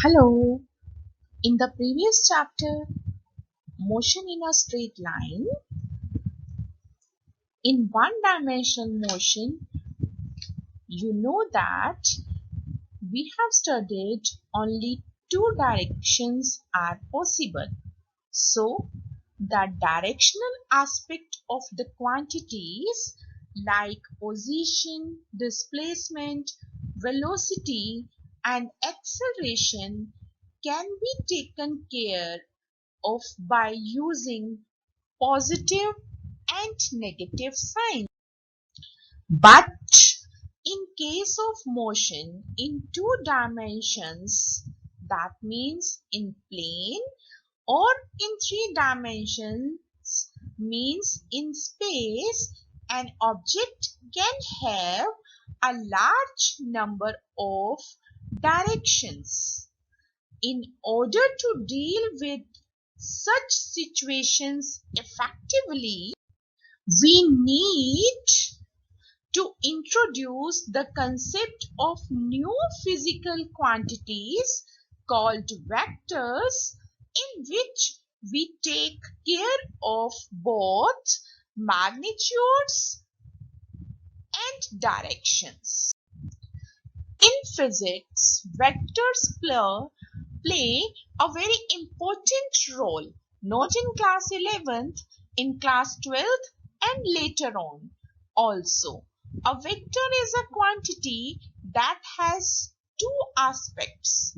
Hello. In the previous chapter, motion in a straight line, in one dimension motion, you know that we have studied only two directions are possible. So, the directional aspect of the quantities like position, displacement, velocity, and acceleration can be taken care of by using positive and negative signs. But in case of motion in two dimensions, that means in plane, or in three dimensions means in space, an object can have a large number of directions. In order to deal with such situations effectively, we need to introduce the concept of new physical quantities called vectors, in which we take care of both magnitudes and directions. In physics, vectors play a very important role, not in class 11th, in class 12th, and later on also. A vector is a quantity that has two aspects.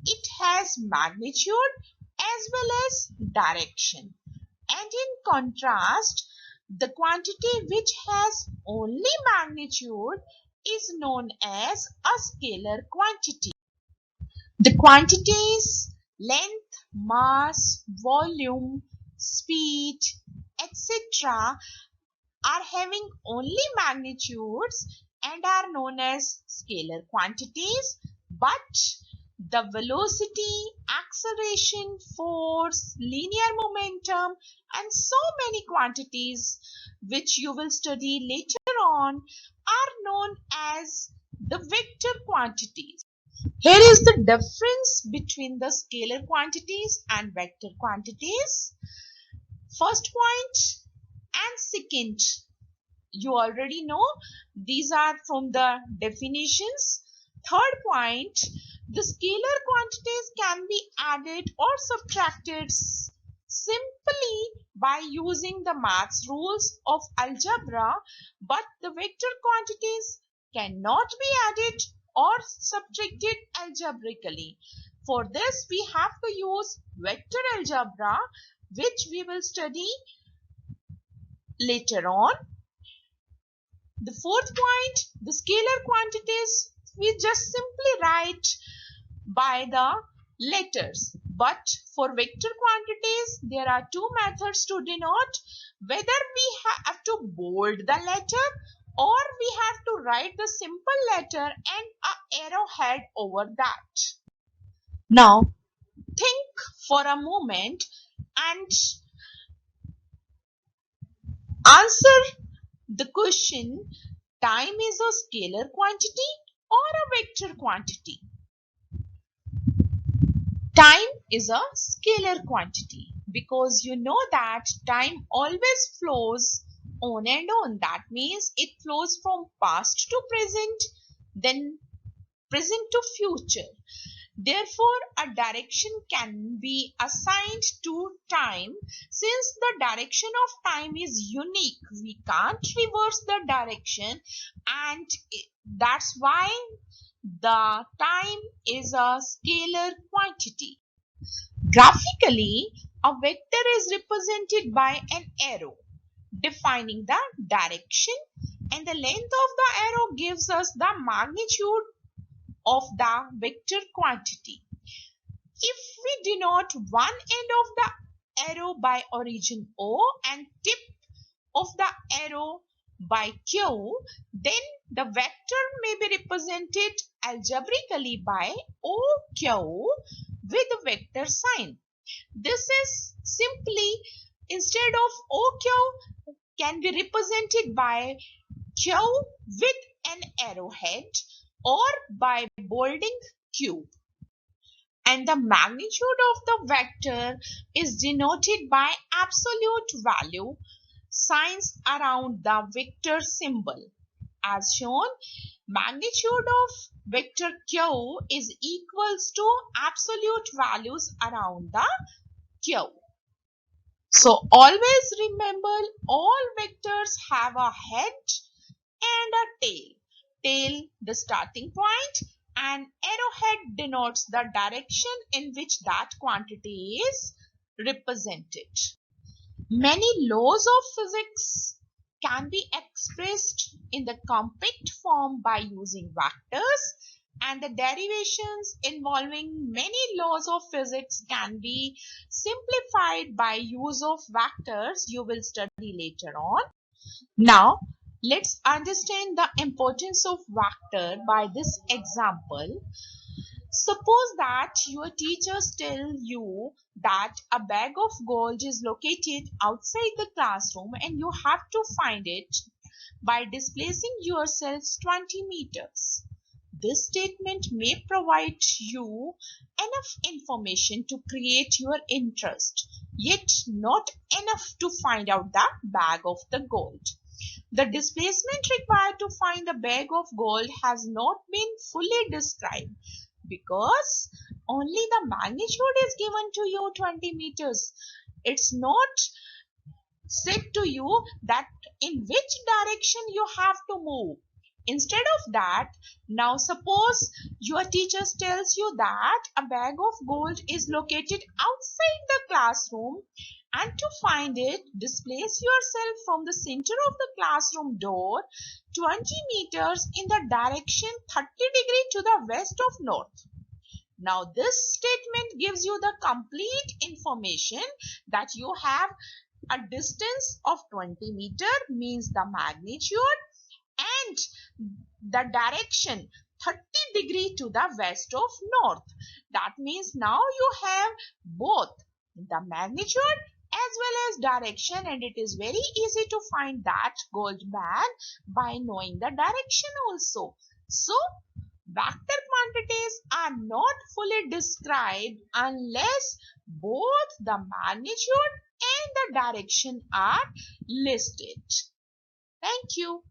It has magnitude as well as direction. And in contrast, the quantity which has only magnitude is known as a scalar quantity. The quantities length, mass, volume, speed, etc. are having only magnitudes and are known as scalar quantities, but the velocity, acceleration, force, linear momentum, and so many quantities which you will study later on are known as the vector quantities. Here is the difference between the scalar quantities and vector quantities. First point and second, you already know, these are from the definitions. Third point, the scalar quantities can be added or subtracted simply by using the maths rules of algebra, but the vector quantities cannot be added or subtracted algebraically. For this, we have to use vector algebra, which we will study later on. The fourth point, the scalar quantities, we just simply write by the letters. But for vector quantities, there are two methods to denote, whether we have to bold the letter or we have to write the simple letter and an arrowhead over that. Now, think for a moment and answer the question, time is a scalar quantity or a vector quantity? Time is a scalar quantity because you know that time always flows on and on. That means it flows from past to present, then present to future. Therefore, a direction can be assigned to time. Since the direction of time is unique, we can't reverse the direction, and that's why the time is a scalar quantity. Graphically, a vector is represented by an arrow defining the direction, and the length of the arrow gives us the magnitude of the vector quantity. If we denote one end of the arrow by origin O and tip of the arrow by Q, then the vector may be represented algebraically by OQ with a vector sign. This is simply, instead of OQ, can be represented by Q with an arrowhead or by bolding Q. and the magnitude of the vector is denoted by absolute value signs around the vector symbol. As shown, magnitude of vector q is equals to absolute values around the q. So always remember, all vectors have a head and a tail. Tail the starting point, and arrowhead denotes the direction in which that quantity is represented. Many laws of physics can be expressed in the compact form by using vectors, and the derivations involving many laws of physics can be simplified by use of vectors you will study later on. Now, let's understand the importance of vector by this example. Suppose that your teachers tell you that a bag of gold is located outside the classroom and you have to find it by displacing yourselves 20 meters. This statement may provide you enough information to create your interest, yet not enough to find out the bag of the gold. The displacement required to find the bag of gold has not been fully described because only the magnitude is given to you 20 meters. It's not said to you that in which direction you have to move. Instead of that, now suppose your teacher tells you that a bag of gold is located outside the classroom, and to find it, displace yourself from the center of the classroom door 20 meters in the direction 30 degrees to the west of north. Now this statement gives you the complete information that you have a distance of 20 meter, means the magnitude, and the direction 30 degree to the west of north. That means now you have both the magnitude as well as direction, and it is very easy to find that gold bag by knowing the direction also. So vector quantities are not fully described unless both the magnitude and the direction are listed. Thank you.